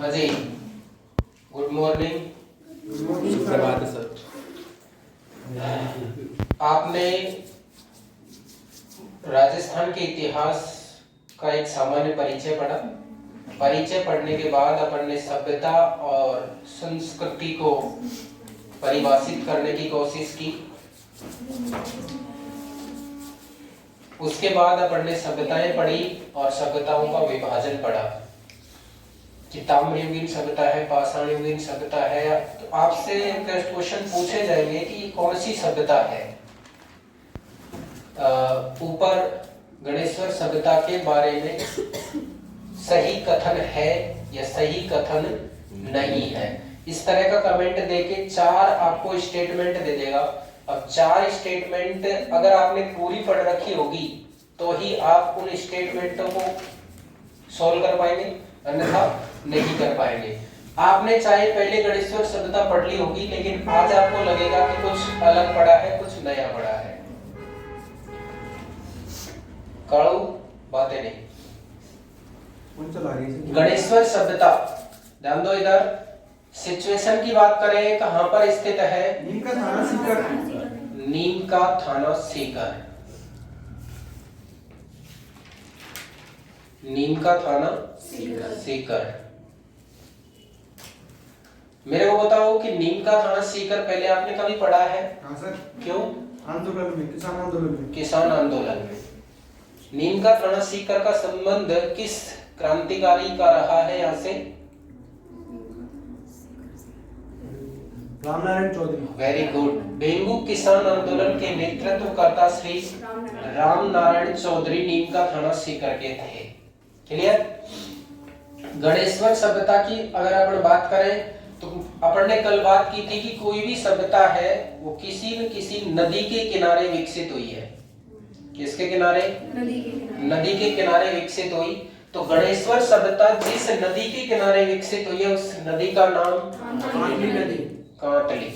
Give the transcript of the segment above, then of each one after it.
Ajay, good morning. सुप्रभात sir. आपने राजस्थान के इतिहास का एक सामान्य परिचय पढ़ा। परिचय पढ़ने के बाद अपन ने सभ्यता और संस्कृति को परिभाषित करने की कोशिश की। उसके बाद अपन ने सभ्यताएं पढ़ी और सभ्यताओं का विभाजन पढ़ा कि ताम्रयुगीन सभ्यता है, पाषाणयुगीन सभ्यता है। तो आपसे टेस्ट क्वेश्चन पूछे जाएंगे कि कौन सी सभ्यता है। ऊपर गणेश्वर सभ्यता के बारे में सही कथन है या सही कथन नहीं है, इस तरह का कमेंट देके 4 आपको स्टेटमेंट दे देगा। अब 4 स्टेटमेंट अगर आपने पूरी पढ़ रखी होगी तो ही आप उन स्टेटमेंटों को सॉल्व कर पाएंगे, अन्यथा नहीं कर पाएंगे। आपने चाहे पहले गणेश्वर सभ्यता पढ़ ली होगी, लेकिन आज आपको लगेगा कि कुछ अलग पढ़ा है, कुछ नया पढ़ा है। कड़ू बातें नहीं। गणेश्वर सभ्यता, ध्यान दो इधर। सिचुएशन की बात करें, कहां पर स्थित है? नीम का थाना सीकर। नीम का थाना सीकर। नीम का थाना सीकर। मेरे को बताओ कि नीम का थाना सीकर पहले आपने कभी पढ़ा है? हाँ सर। क्यों? आंदोलन में, किसान आंदोलन में। किसान आंदोलन में। नीम का थाना सीकर का संबंध किस क्रांतिकारी का रहा है? यहाँ से रामनारायण चौधरी। Very good. बेंगू किसान आंदोलन के नेतृत्वकर्ता श्री रामनारायण चौधरी नीम का थाना सीकर के थे। क्लियर? गणेश्वर सभ्यता की अगर अपन बात करें तो अपन ने कल बात की थी कि कोई भी सभ्यता है वो किसी न किसी नदी के किनारे विकसित हुई है। किसके किनारे? नदी के किनारे विकसित हुई। तो गणेश्वर सभ्यता जिस नदी के किनारे विकसित हुई है उस नदी का नाम कांटली नदी। कांटली।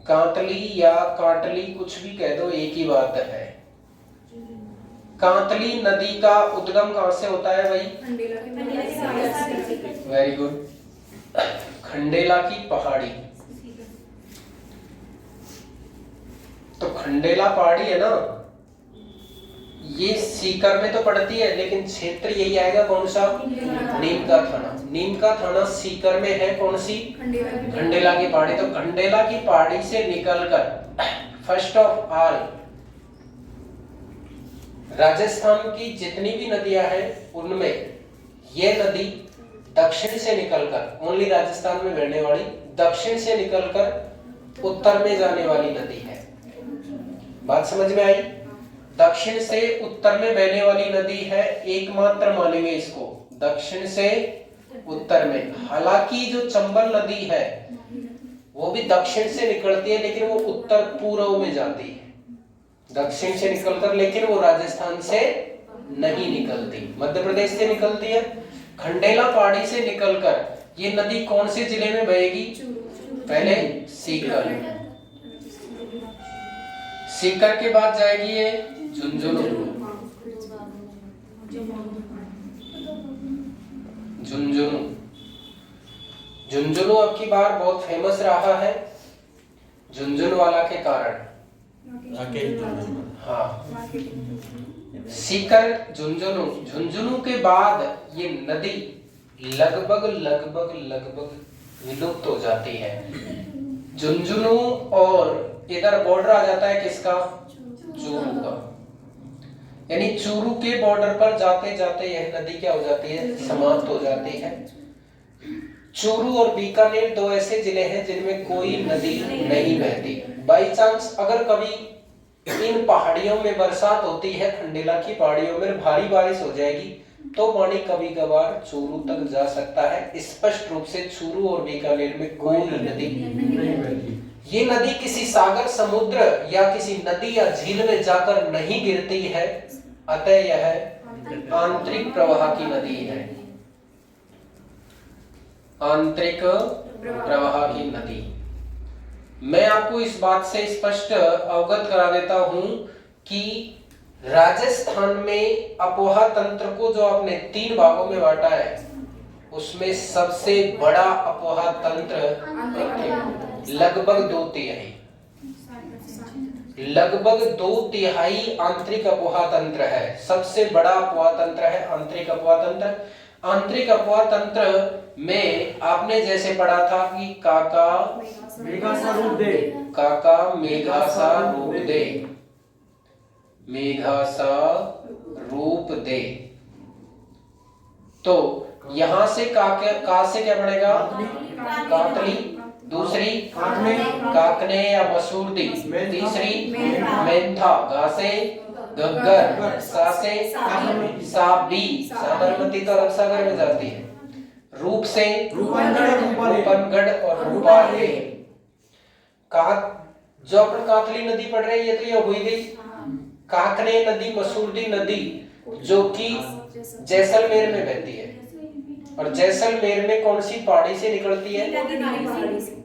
कांटली या कांटली कुछ भी कह दो, एक ही बात है। कांतली नदी का उद्गम कहां से होता है भाई? Very good. खंडेला की पहाड़ी। तो खंडेला पहाड़ी है ना, ये सीकर में तो पड़ती है, लेकिन क्षेत्र यही आएगा कौन सा? नीम का थाना। नीम का थाना सीकर में है कौन सी? खंडेला की पहाड़ी। तो खंडेला की पहाड़ी से निकलकर फर्स्ट ऑफ ऑल राजस्थान की जितनी भी नदियां हैं उनमें ये नदी दक्षिण से निकलकर, ओनली राजस्थान में बहने वाली, दक्षिण से निकलकर उत्तर में जाने वाली नदी है। बात समझ में आई? दक्षिण से उत्तर में बहने वाली नदी है, एकमात्र मानेंगे इसको, दक्षिण से उत्तर में। हालांकि जो चंबल नदी है वो भी दक्षिण से निकलती है, लेकिन वो उत्तर पूर्व में जाती है, दक्षिण से निकलकर, लेकिन वो राजस्थान से नहीं निकलती, मध्य प्रदेश से निकलती है। खंडेला पहाड़ी से निकलकर ये नदी कौन से जिले में बहेगी? पहले सीकर। सीकर के बाद जाएगी ये झुंझुनू। झुंझुनू। झुंझुनू अब की बार बहुत फेमस रहा है झुंझुनवाला के कारण। हाँ, सीकर, झुंझुनू। झुंझुनू के बाद ये नदी लगभग विलुप्त हो जाती है। झुंझुनू और इधर बॉर्डर आ जाता है किसका? चूरू का। यानी चूरू के बॉर्डर पर जाते जाते यह नदी क्या हो जाती है? समाप्त हो जाती है। चूरू और बीकानेर 2 ऐसे जिले हैं जिनमें कोई नदी नहीं बहती। बाई चांस अगर कभी इन पहाड़ियों में बरसात होती है, खंडेला की पहाड़ियों में भारी बारिश हो जाएगी, तो पानी कभी कभार चूरू तक जा सकता है। स्पष्ट रूप से चूरू और बीकानेर में कोई नदी नहीं बहती। ये नदी किसी सागर, समुद्र या किसी नदी या झील में जाकर नहीं गिरती है, अतः यह आंतरिक प्रवाह की नदी है। आंतरिक प्रवाह की नदी। मैं आपको इस बात से स्पष्ट अवगत करा देता हूं कि राजस्थान में अपोहा तंत्र को जो आपने 3 भागों में बांटा है, उसमें सबसे बड़ा अपोहा तंत्र लगभग 2/3 आंतरिक अपोहा तंत्र है। सबसे बड़ा अपोहा तंत्र है आंतरिक अपोहा तंत्र। आंतरिक अपोहा तंत्र में आपने जैसे पढ़ा था कि काका मेघासा रूप दे, काका मेघासा रूप दे, मेघासा रूप दे। तो यहां से का से क्या बनेगा? काकली, दूसरी काकने या मसूरदी, तीसरी मेंथा, गा से गग्गर, सा से साबी, साबरमती तो अरब सागर में जाती है। रूप से रूपनगढ़ और रूपाले। जो अपन काकली नदी पढ़ रहे हैं ये तो ये हुई गई। काकने नदी, मसूरदी नदी जो कि जैसलमेर में बहती है, और जैसलमेर में कौन सी पहाड़ी से निकलती है?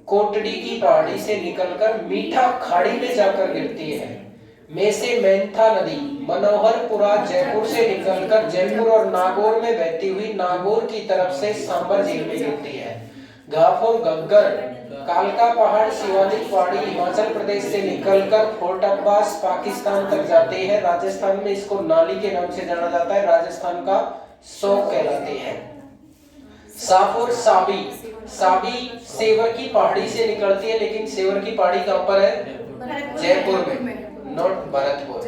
कोटड़ी की पहाड़ी से निकलकर मीठा खाड़ी में जाकर गिरती है। में से मेंथा नदी मनोहरपुरा जयपुर से निकलकर जयपुर और नागौर में बहती हुई नागौर की तरफ से सांबर झील में गिरती है। घाफोर गग्गर कालका पहाड़ शिवालिक पहाड़ी हिमाचल प्रदेश से निकलकर फोर्ट अब्बास पाकिस्तान तक जाती है। राजस्थान में इसको नाली के नाम से जाना जाता है, राजस्थान का शोक कहलाती है। सापुर साबी, साबी सेवर की पहाड़ी से निकलती है, लेकिन सेवर की पहाड़ी कहां पर है? जयपुर में, नॉट भरतपुर।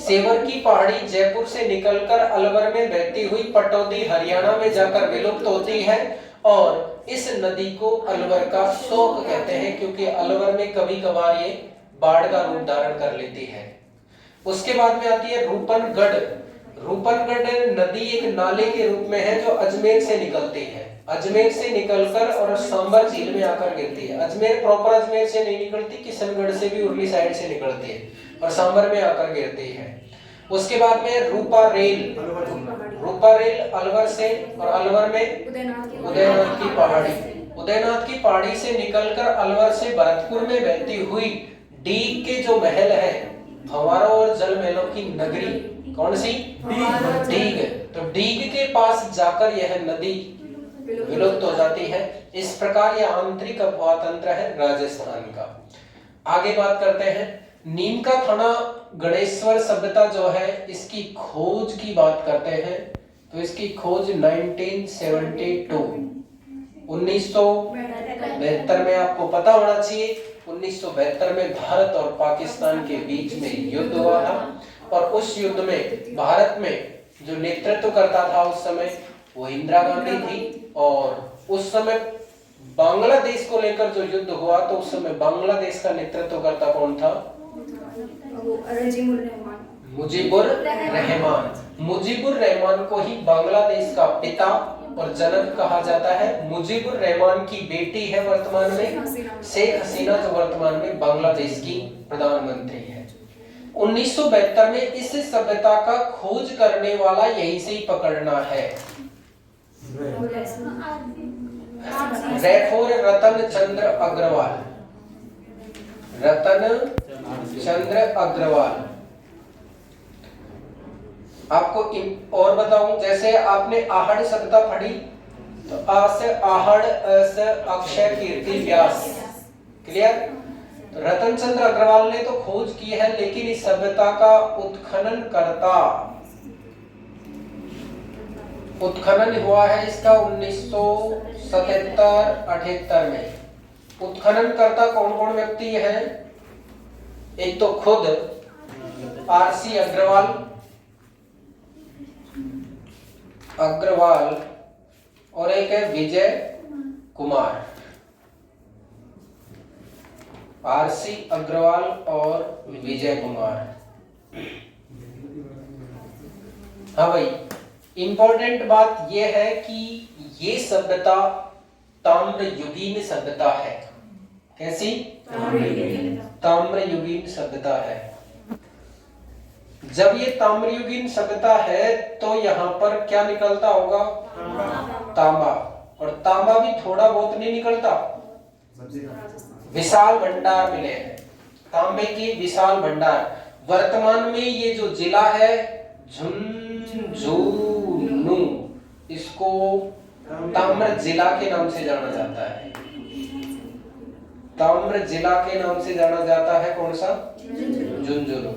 सेवर की पहाड़ी जयपुर से निकलकर अलवर में बहती हुई पटौदी हरियाणा में जाकर विलुप्त होती है, और इस नदी को अलवर का शोक कहते हैं, क्योंकि अलवर में कभी कभार ये बाढ़ का रूप धारण कर लेती है। उसके बाद में आती है रूपनगढ़। रूपनगढ़ नदी एक नाले के रूप में है जो अजमेर से निकलती है। अजमेर से निकलकर और सांबर झील में आकर गिरती है। अजमेर प्रॉपर अजमेर से नहीं निकलती, किशनगढ़ से भी उर्ली साइड से निकलती है और सांबर में आकर गिरती है। उसके बाद में रूपा रेल, रूपा रेल अलवर से, और अलवर में उदयनाथ की पहाड़ी, उदयनाथ की पहाड़ी से निकलकर अलवर से भरतपुर में बहती हुई डीग के जो महल है, फव्वारों और जल महलों की नगरी, कौन सी? डीग। तो डीग के पास जाकर यह नदी विलुप्त हो जाती है। इस प्रकार यह आंतरिक अपोहा तंत्र है राजस्थान का। आगे बात करते हैं नीम का थाना गणेश्वर सभ्यता जो है, इसकी खोज की बात करते हैं। तो इसकी खोज 1972 में आपको पता होना चाहिए। 1972 में भारत और पाकिस्तान के बीच में युद्ध हुआ था, और उस युद्ध में भारत में जो नेतृत्व करता था उस समय वो इंदिरा गांधी थी, और उस समय बांग्लादेश को लेकर जो युद्ध हुआ तो उस समय बांग्लादेश का नेतृत्व करता कौन था? मुजीबुर रहमान। मुजीबुर रहमान को ही बांग्लादेश का पिता और जनक कहा जाता है। मुजीबुर रहमान की बेटी है वर्तमान में शेख हसीना, जो वर्तमान में बांग्लादेश की प्रधानमंत्री है। 1972 में इस सभ्यता का खोज करने वाला यहीं से ही पकड़ना है, रैफोर रतन चंद्र अग्रवाल। रतन चंद्र अग्रवाल। आपको और बताऊं, जैसे आपने आहड़ सभ्यता पढ़ी तो आ से आहड़, अ से अक्षय कीर्ति व्यास, क्लियर? तो रतन चंद्र अग्रवाल ने तो खोज की है, लेकिन इस सभ्यता का उत्खनन हुआ है इसका 1977-78 में। उत्खनन करता कौन कौन व्यक्ति है? एक तो खुद आरसी अग्रवाल और एक है विजय कुमार। आरसी अग्रवाल और विजय कुमार। हाँ भाई, इंपॉर्टेंट बात यह है कि ये सभ्यता ताम्रयुगीन सभ्यता है। कैसी? ताम्रयुगीन सभ्यता है। जब ये ताम्रयुगीन सभ्यता है तो यहाँ पर क्या निकलता होगा? तांबा। और तांबा भी थोड़ा बहुत नहीं निकलता, विशाल भंडार मिले हैं तांबे की, विशाल भंडार। वर्तमान में ये जो जिला है झुंझुनू, इसको ताम्र जिला के नाम से जाना जाता है। ताम्र जिला के नाम से जाना जाता है। कौन सा? झुंझुनू।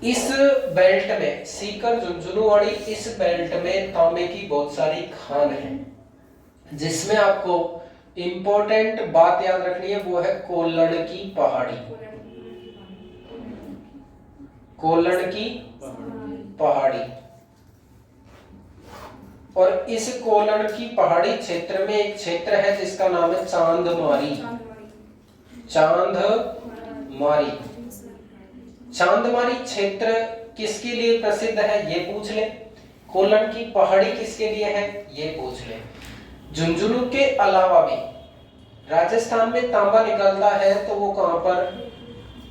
इस बेल्ट में, सीकर झुंझुनूवाड़ी, इस बेल्ट में तांबे की बहुत सारी खान है, जिसमें आपको इंपॉर्टेंट बात याद रखनी है, वो है कोल्लण की पहाड़ी। कोल्लण की पहाड़ी। और इस कोल्लण की पहाड़ी क्षेत्र में एक क्षेत्र है जिसका नाम है चांदमारी। चांदमारी। चांदमारी क्षेत्र किसके लिए प्रसिद्ध है ये पूछ ले। कोल्लण की पहाड़ी किसके लिए है ये पूछ ले। झुंझुनू के अलावा भी राजस्थान में तांबा निकलता है तो वो कहां पर?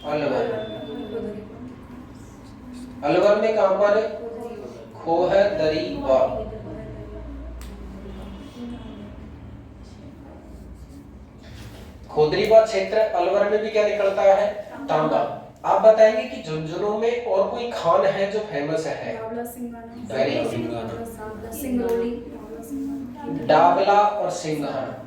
अलवर। अलवर में कहां पर? खोहदरीबाग। खोदरीबाग क्षेत्र अलवर में भी क्या निकलता है? तांबा। आप बताएंगे कि झुंझुनू में और कोई खान है जो फेमस है? डाबला और सिंघाना।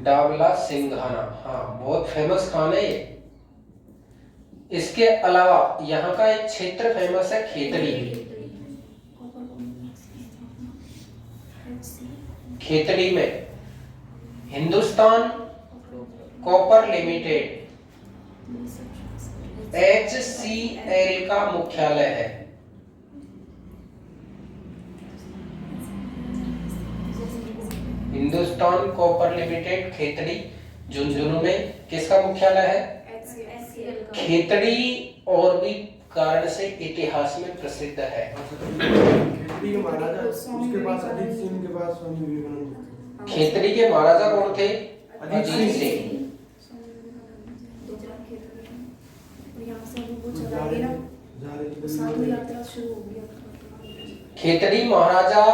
डाबला सिंघाना, हाँ बहुत फेमस खान है ये। इसके अलावा यहाँ का एक क्षेत्र फेमस है खेतड़ी। खेतड़ी में हिंदुस्तान कॉपर लिमिटेड HCL का मुख्यालय है। हिंदुस्तान कॉपर लिमिटेड खेतड़ी झुंझुनू में किसका मुख्यालय है? खेतड़ी और भी कारण से इतिहास में प्रसिद्ध है। खेतड़ी के महाराजा, उसके पास अजीत सिंह के पास स्वामी विवेकानंद। खेतड़ी के महाराजा कौन थे? अजीत सिंह। खेतड़ी महाराजा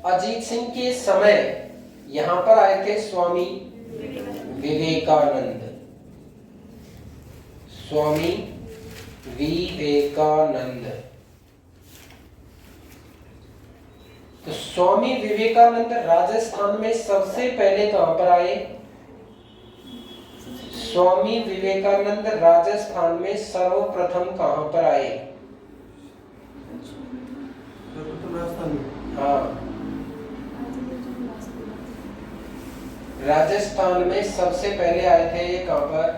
अजीत सिंह के समय यहाँ पर आए थे स्वामी विवेकानंद। स्वामी विवेकानंद। तो स्वामी विवेकानंद राजस्थान में सबसे पहले कहां पर आए? स्वामी विवेकानंद राजस्थान में सर्वप्रथम कहां पर आए? हाँ, राजस्थान में सबसे पहले आए थे ये कहां पर?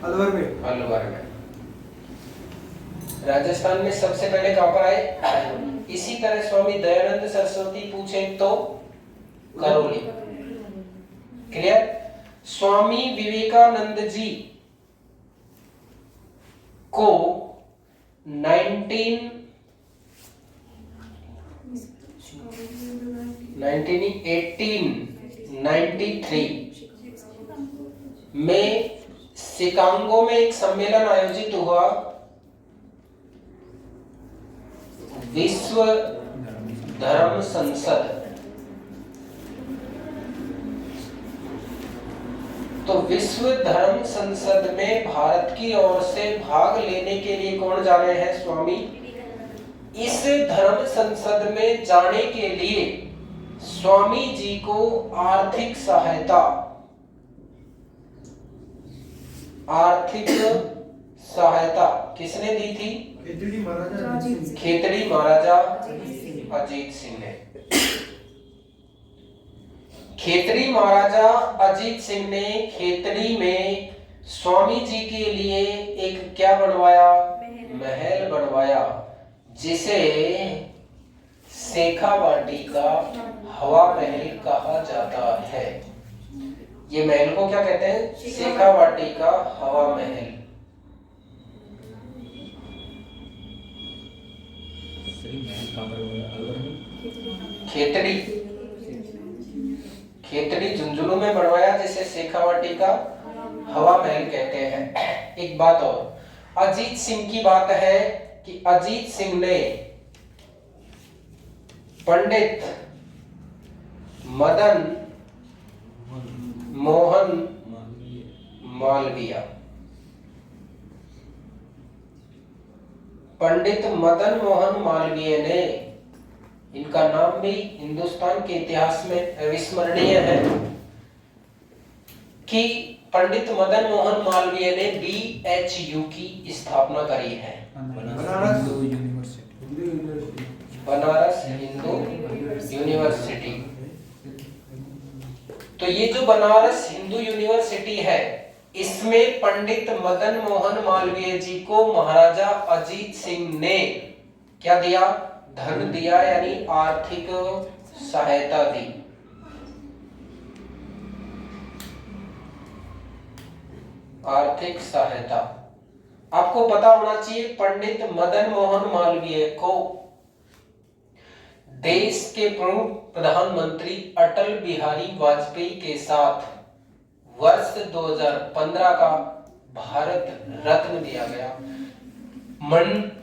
अलवर में। अलवर में। राजस्थान में सबसे पहले कहां पर आए? इसी तरह स्वामी दयानंद सरस्वती पूछे तो करौली। क्लियर? स्वामी विवेकानंद जी को 1893 में शिकागो में एक सम्मेलन आयोजित हुआ, विश्व धर्म संसद। तो विश्व धर्म संसद में भारत की ओर से भाग लेने के लिए कौन जा रहे हैं? स्वामी। इस धर्म संसद में जाने के लिए स्वामी जी को आर्थिक सहायता किसने दी थी? खेतड़ी महाराजा अजीत सिंह ने। खेतड़ी महाराजा अजीत सिंह ने खेतड़ी में स्वामी जी के लिए एक क्या बनवाया? महल बनवाया, जिसे शेखावाटी का हवा महल कहा जाता है। ये महल को क्या कहते हैं? शेखावाटी का हवा महल। खेतड़ी झुंझुनू में बनवाया, जिसे शेखावाटी का हवा महल कहते हैं। एक बात और, अजीत सिंह की बात है कि अजीत सिंह ने पंडित मदन मोहन मालवीय। पंडित मदन मोहन मालवीय ने, इनका नाम भी हिंदुस्तान के इतिहास में अविस्मरणीय है कि पंडित मदन मोहन मालवीय ने BHU की स्थापना करी है। बनारस हिंदू यूनिवर्सिटी। बनारस हिंदू यूनिवर्सिटी। तो ये जो बनारस हिंदू यूनिवर्सिटी है, इसमें पंडित मदन मोहन मालवीय जी को महाराजा अजीत सिंह ने क्या दिया? धन दिया, यानी आर्थिक सहायता दी। आर्थिक सहायता। आपको पता होना चाहिए पंडित मदन मोहन मालवीय को देश के प्रमुख प्रधानमंत्री अटल बिहारी वाजपेयी के साथ वर्ष 2015 का भारत रत्न दिया गया।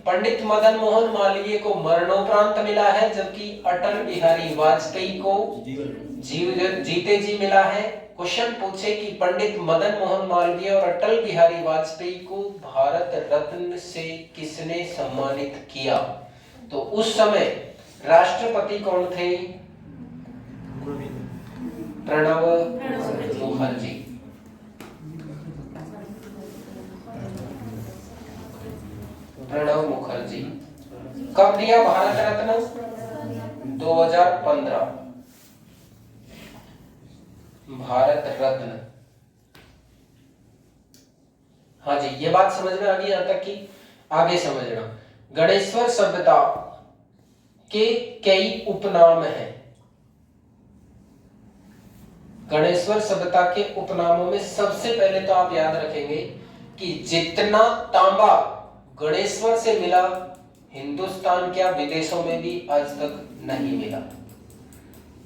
पंडित मदन मोहन मालवीय को मरणोपरांत मिला है, जबकि अटल बिहारी वाजपेयी को जीते जी मिला है। क्वेश्चन पूछे कि पंडित मदन मोहन मालवीय और अटल बिहारी वाजपेयी को भारत रत्न से किसने सम्मानित किया? तो उस समय राष्ट्रपति कौन थे? प्रणब मुखर्जी। प्रणब मुखर्जी। कब दिया भारत रत्न? 2015 भारत रत्न। हाँ जी, ये बात समझ में आ गई। यहां तक कि आगे समझना, गणेश्वर सभ्यता के कई उपनाम हैं। गणेश्वर सभ्यता के उपनामों में सबसे पहले तो आप याद रखेंगे कि जितना तांबा गणेश्वर से मिला, हिंदुस्तान क्या विदेशों में भी आज तक नहीं मिला।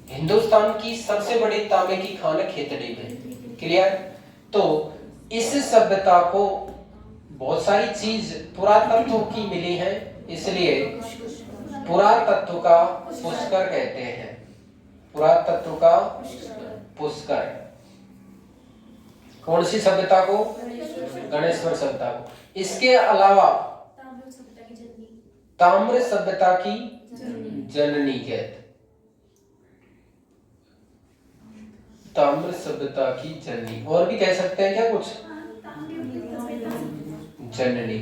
हिंदुस्तान की सबसे बड़ी तांबे की खान खेतड़ी में। क्लियर? तो इस सभ्यता को बहुत सारी चीज पुरातत्व की मिली है, इसलिए पुरातत्व का पुष्कर कहते हैं। पुरातत्व का पुष्कर। कौन सी सभ्यता को? गणेश्वर सभ्यता को। इसके अलावा ताम्र सभ्यता की जननी कहते। ताम्र सभ्यता की जननी, और भी कह सकते हैं क्या कुछ? जननी।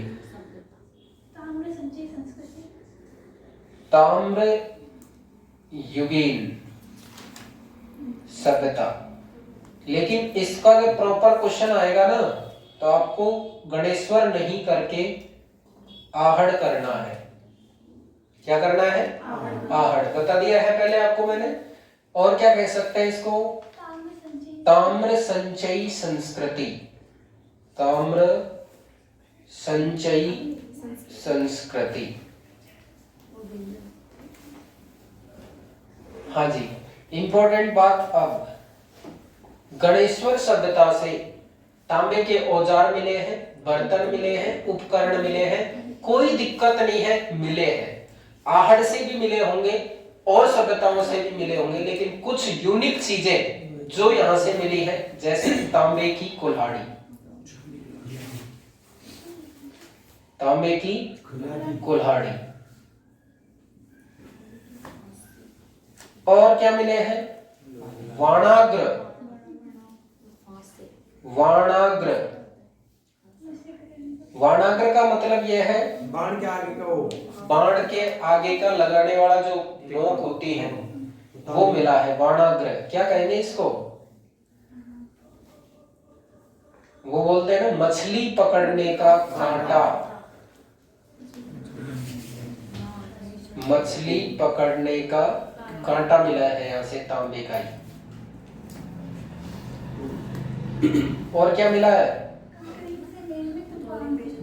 ताम्र युगीन सभ्यता। लेकिन इसका जब प्रॉपर क्वेश्चन आएगा ना, तो आपको गणेश्वर नहीं करके आहड़ करना है। क्या करना है? आहड़। बता दिया है पहले आपको मैंने। और क्या कह सकते हैं इसको? ताम्र संचयी संस्कृति। ताम्र संचयी संस्कृति। हाँ जी, इंपॉर्टेंट बात। अब गणेश्वर सभ्यता से तांबे के औजार मिले हैं, बर्तन मिले हैं, उपकरण मिले हैं, कोई दिक्कत नहीं है, मिले हैं। आहड़ से भी मिले होंगे और सभ्यताओं से भी मिले होंगे, लेकिन कुछ यूनिक चीजें जो यहां से मिली है, जैसे तांबे की कुल्हाड़ी। तांबे की कुल्हाड़ी। और क्या मिले हैं? वाणाग्र। वाणाग्र। वाणाग्र का मतलब यह है बाण के आगे का वो, बाण के आगे का लगाने वाला जो नोक होती है, वो मिला है। वाणाग्र क्या कहेंगे इसको? वो बोलते हैं ना, मछली पकड़ने का कांटा। मछली पकड़ने का कांटा मिला है यहां से, तांबे का ही। और क्या मिला है?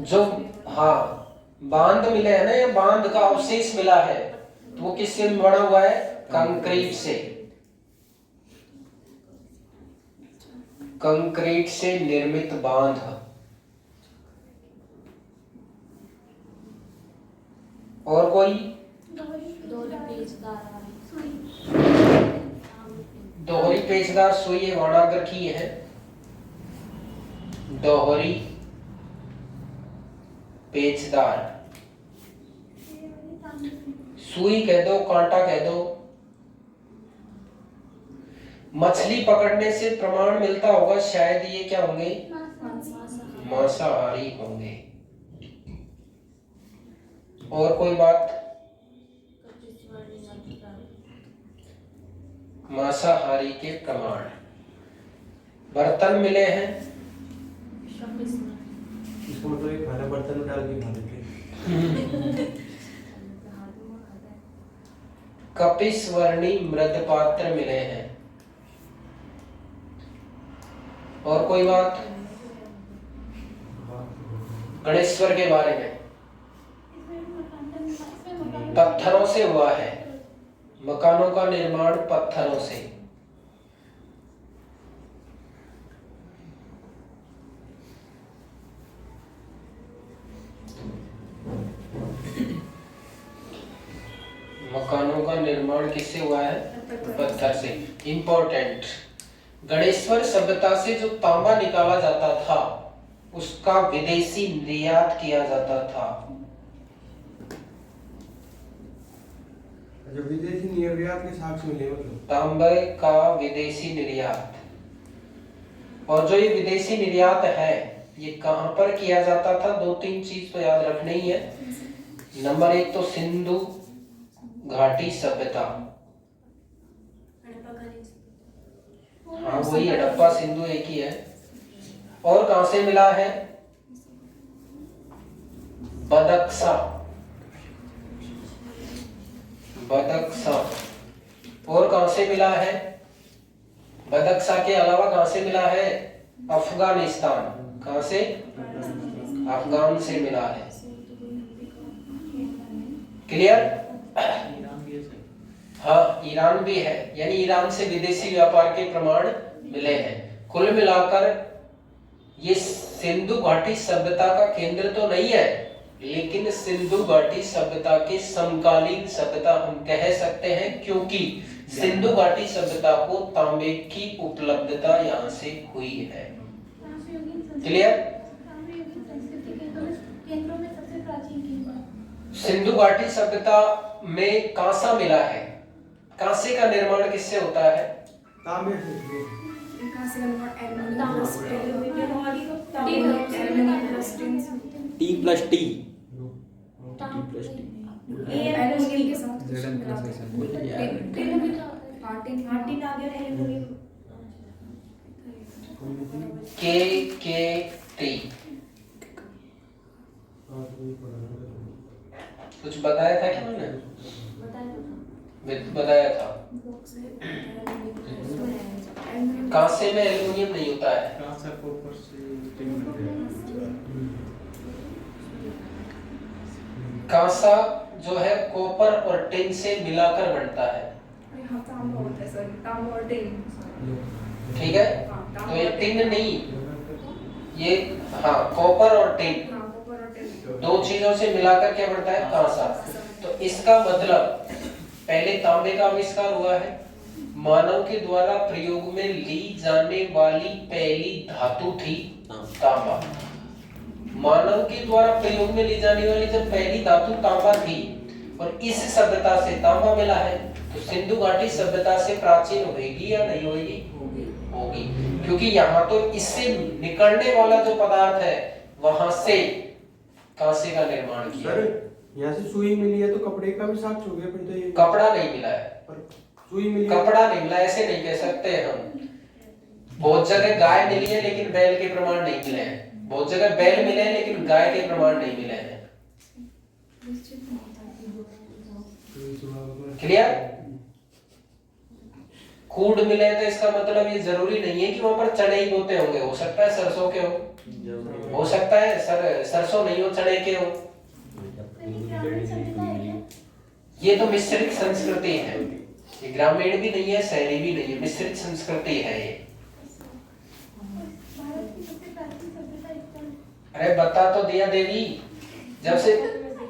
जो, हाँ, बांध मिले है ना, ये बांध का अवशेष मिला है। तो वो किससे बना हुआ है? कंक्रीट से। कंक्रीट से निर्मित बांध। और कोई? दोहरी पेचदार सुई ये वर्णागर की है, दोहरी पेचदार सुई कह दो, कांटा कह दो। मछली पकड़ने से प्रमाण मिलता होगा, शायद ये क्या होंगे, मांसाहारी होंगे। और कोई बात, मांसाहारी के प्रमाण। बर्तन मिले हैं, इसको मतलब ये खाना बर्तन में डाल के खा लेते। कपिस्वर्णी मृद पात्र मिले हैं। और कोई बात, गणेश्वर के बारे में, पत्थरों से हुआ है, मकानों का निर्माण पत्थरों से। मकानों का निर्माण किससे हुआ है, पत्थर से। इंपॉर्टेंट, गणेश्वर सभ्यता से जो तांबा निकाला जाता था उसका विदेशी निर्यात किया जाता था। जो विदेशी निर्यात के साक्ष्य मिले, मतलब तांबे का विदेशी निर्यात। और जो ये विदेशी निर्यात है ये कहां पर किया जाता था, दो तीन चीज तो याद रखनी ही है। नंबर एक तो सिंधु घाटी सभ्यता, हाँ वही हड़प्पा सिंधु एक ही है। और कहां से मिला है, बदक्सा, बदक्सा। और कहां से मिला है, बदक्सा के अलावा कहां से मिला है, अफगानिस्तान। कहां से, अफगान से मिला है। क्लियर, हाँ ईरान भी है, यानी ईरान से विदेशी व्यापार के प्रमाण मिले हैं। कुल मिलाकर ये सिंधु घाटी सभ्यता का केंद्र तो नहीं है, लेकिन सिंधु घाटी सभ्यता के समकालीन सभ्यता हम कह सकते हैं, क्योंकि सिंधु घाटी सभ्यता को तांबे की उपलब्धता यहाँ से हुई है। क्लियर, सिंधु घाटी सभ्यता में कांसा मिला है। कांसे का निर्माण किससे होता है, तांबे से। T plus T KKT। कुछ बताया था क्या मैंने, बताया था। कांसे में एल्युमिनियम नहीं होता है, कांसा जो है कॉपर और टिन से मिलाकर बनता है। ठीक है, तो ये टिन नहीं, ये हाँ कॉपर और टिन, दो चीजों से मिलाकर क्या बनता है, कांसा। तो इसका मतलब पहले तांबे का आविष्कार हुआ है। मानव के द्वारा प्रयोग में ली जाने वाली पहली धातु थी तांबा। मानव के द्वारा प्रयोग में ली जाने वाली जब पहली धातु तांबा थी और इस सभ्यता से तांबा मिला है, तो सिंधु घाटी सभ्यता से प्राचीन होगी या नहीं होगी, होगी, क्योंकि यहाँ तो इससे निकलने वाला जो पदार्थ है वहां से कांसे का निर्माण किया। यहाँ से सुई मिली है तो कपड़े का भी साक्ष्य हो गया फिर तो। ये कपड़ा नहीं मिला है, पर सुई मिली, कपड़ा नहीं मिला, ऐसे नहीं कह सकते हम। बहुत जगह गाय मिली है लेकिन बैल के प्रमाण नहीं मिले हैं, बहुत जगह बैल मिले हैं लेकिन गाय के प्रमाण नहीं मिले हैं। क्लियर, कूड़ मिले तो इसका मतलब ये जरूरी नहीं है कि वहां पर चने ही बोते होंगे, हो सकता है सरसों के हो सकता है सरसों नहीं हो चने के हो। ये तो मिश्रित संस्कृति है, ये ग्रामीण भी नहीं है शहरी भी नहीं है, मिश्रित संस्कृति है ये। अरे बता तो दिया देवी, जब से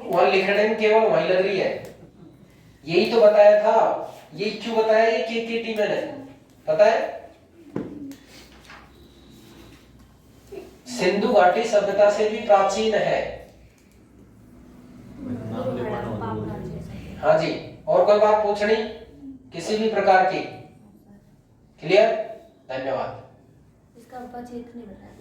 वहां लिखने में केवल वहीं लग रही है, यही तो बताया था ये क्यों बताया, ये केकेटी मैंने पता है। सिंधु घाटी सभ्यता से भी प्राचीन है। हाँ जी, और कोई बात पूछनी किसी भी प्रकार की? क्लियर, धन्यवाद। इसका उपक्षेत्र नहीं बताया।